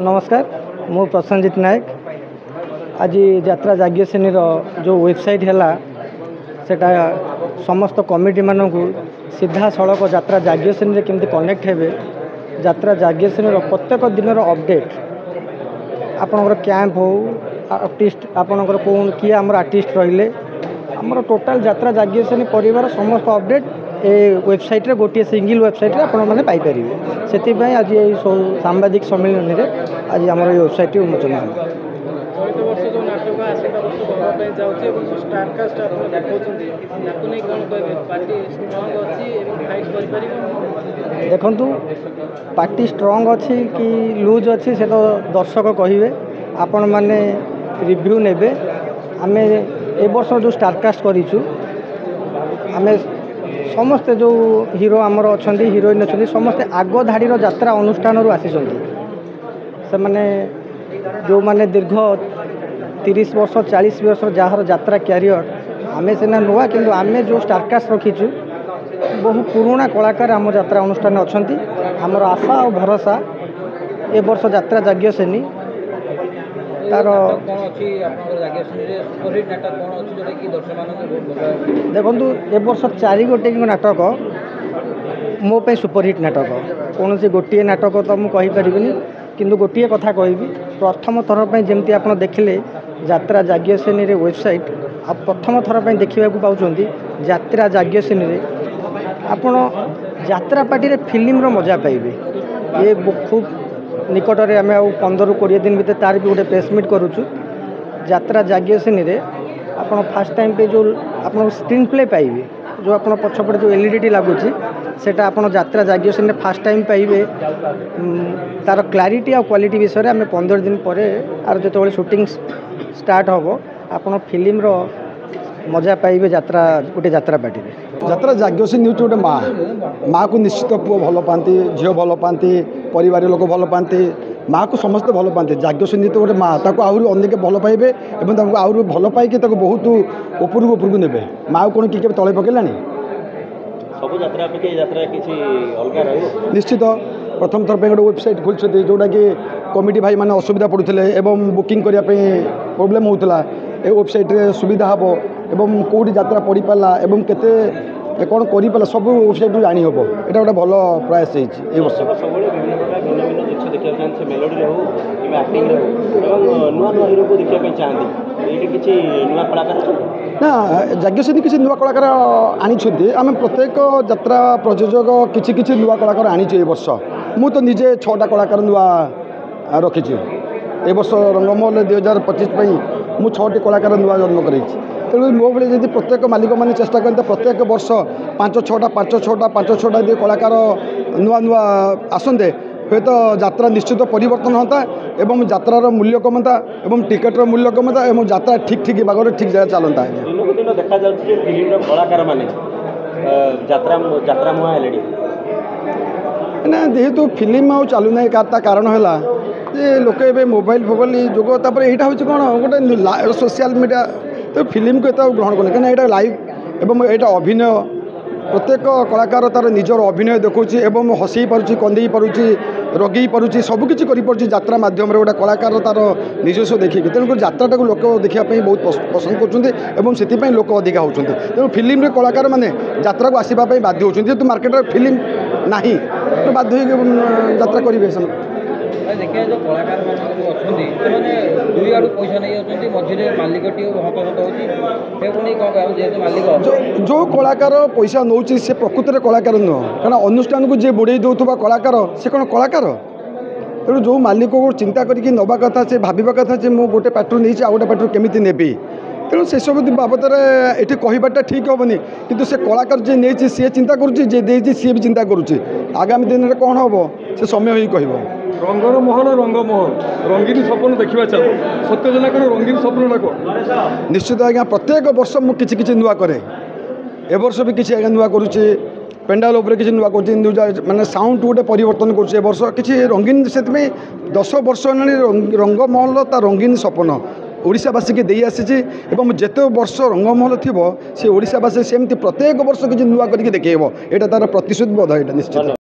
नमस्कार मु प्रसन्नजित नायक आज यात्रा जाग्यसेनी जो वेबसाइट है सेटा समस्त कमिटी मानक सीधा सड़क यात्रा जाग्यसेनी केमती कनेक्ट हेबे यात्रा जाग्यसेनी प्रत्येक दिन अपडेट आपणकर कैंप हो आर्टिस्ट आपणकर कौन किए आम आर्टिस्ट रहिले आमर टोटाल यात्रा जाग्यसेनी परिवार समस्त अपडेट ए वेबसाइट रे गोटे सिंगल वेबसाइट रे आपण माने पाई परिबे सेति पई आज ये सांबादिक सम्मेलन रे आज हमर ये वेबसाइट उन्मोचन होला। चलित वर्ष जो नाटक आसेटा वर्ष बनवा पई जाउची एवं स्टारकास्ट आपण देखौछन्ती याकु नै कोन कहबे पार्टी स्ट्रांग अछि एवं फाइट करि परिबे देखंतु पार्टी स्ट्रांग अछि कि लूज अछि से तो दर्शक कहिबे आपण माने रिव्यू नेबे आमे ए वर्ष जो स्टारकास्ट करिछु आमे समस्ते जो हीरो आमर अच्छा हिरोइन अच्छा समस्ते आग धाड़ीर यात्रा अनुष्ठान आसी से माने जो माने दीर्घ 30 वर्ष 40 वर्ष जार यात्रा क्यारियर आमे सीना नुआ किंतु आमे जो स्टारकास्ट रखीचु बहु पुराणा कलाकार आम यात्रा अनुष्ठान अच्छा आमर आशा और भरोसा ए वर्ष यात्रा जाग्यसेनी तार देखु ए वर्ष 4 गोटे नाटक मो पे सुपरहिट नाटक कौन से गोटे नाटक तो मुझे कहीपरि किंतु गोटे कथा कहि प्रथम थर पर जमती आप देखिले यात्रा जाग्यसेनी रे वेबसाइट आ प्रथम थर पर देखा पाँच यात्रा जाग्यसेनी रे आपण यात्रा पार्टी रे फिल्म रो मजा पाइबे ये खूब निकट में आम 15-20 दिन भीतर तार भी गोटे प्रेसमिट करुचु यात्रा जाग्यसेनी रे आपण फास्ट टाइम पे जो आप स्क्रीन प्ले पाइबे जो आप पछपटे जो एलईडी लगुच सेटा आप यात्रा जाग्यसेनी फास्ट टाइम पाइबे तार क्लारिटी और क्वालिटी विषय में आम 15 दिन पर आर जो शूटिंग स्टार्ट हम आप फिल्म रो मजा पाइबे यात्रा गोटे यात्रा पार्टी रे यात्रा जाग्यसेनी हूँ गोटे माँ को निश्चित पुओ भल पाती झील भल पाती परिवार लोक भल पाती माँ को समस्ते भल पाते जाग्यसेनी तो गोटे माँ ताको आहरी अनेक भल पाइबे और आहरी भल पाई बहुत उपरको ने माँ को किए तले पकड़ानी सब यात्रा निश्चित प्रथम थर गोटे वेबसाइट खोलते जोटा कि कमिटी भाई मैंने असुविधा पड़ुले एवं बुकिंग करने प्रोब्लेम होता ए वेबसाइट रे सुविधा हम एवं कौटी यात्रा पड़ पारा एवं केते कौन कर सब वेबसाइट जानी हम यहाँ गोटे भल प्रयास ये वर्ष ना जाग्यसेनी किसी नुआ कलाकार आनी आम प्रत्येक यात्रा प्रयोजक किसी किसी नुआ कलाकार आनी ए वर्ष मु तो निजे 6टा कलाकार नुआ रखी ए वर्ष रंगमहल 2025 मु 6टी कलाकार नुआ जन्म कर तेणु मो भाई जब प्रत्येक मालिक मैंने चेष्टा करते प्रत्येक वर्ष 5-6टा कलाकार नुआ नुआ आसते हे तो यात्रा निश्चित परिवर्तन होता एवं यात्रार मूल्य कमता एवं टिकेटर मूल्य कमता एवं यात्रा ठीक ठीक भाग ठीक जगह चलता है ना जेहेतु फिल्म आ चलूना कारण है लोक ए मोबाइल फोबाइल जुग यहाँ हूँ कौन गोटे सोशल मीडिया तो फिल्म को एत ग्रहण करना कहीं यहाँ लाइव एवं यहाँ अभिनय प्रत्येक कलाकार तार निजर अभिनय देखुची एवं हसई पारुची कंदे पारुची रगई पारुची सबकिछि करि पारुची यात्रा माध्यम गोटे कलाकार तार निजस्व देखिए तेणुक यात्राटा को लोक देखापी बहुत पसंद कर लोक अधिका होती तेणु फिल्म रे कलाकार मैंने यात्रा को आसवाई बाध्य होती जेहतु मार्केट फिल्म ना तो बाध्य यात्रा करेंगे देखिए जो कलाकार दुई आड़ पैसा नहीं मझे मालिकटी मालिक जो कलाकार पैसा नौ से प्रकृत में कलाकार नुह कारण अनुष्ठान को जी बुड़े दौरा कलाकार से कौन कलाकार तेणु जो मालिक को चिंता करके नवा कथा से भावा कथा से मुझे गोटे पार्टी नहीं आ गोटे पार्टी केमी नेबी तेणु से सब बाबद ये कहवाटा ठीक हेनी कि से कलाकार जी नहीं सी चिंता करुँचे सी भी चिंता करुँचे आगामी दिन में कौन हम से समय ही कह रंगर महल रंगमहल रंगीन सपन देखा चलो सत्यजना कर रंगीन सपन डाक निश्चित आज्ञा प्रत्येक वर्ष मुझे किसी नुआ करे ए वर्ष भी किसी आज्ञा नुआ करुँचे पेंडाल उपर किसी नुआ कर माने साउंड गोटे परिवर्तन कर वर्ष किसी रंगीन से 10 वर्ष रंगमहल ता रंगीन सपन ओडिशावासी के दे आसी जिते वर्ष रंगमहल थी से ओडिशावासी सेमती प्रत्येक वर्ष किसी नुआ करके देखेब यहाँ तार प्रतिश्रुतिबद्ध यहाँ निश्चित।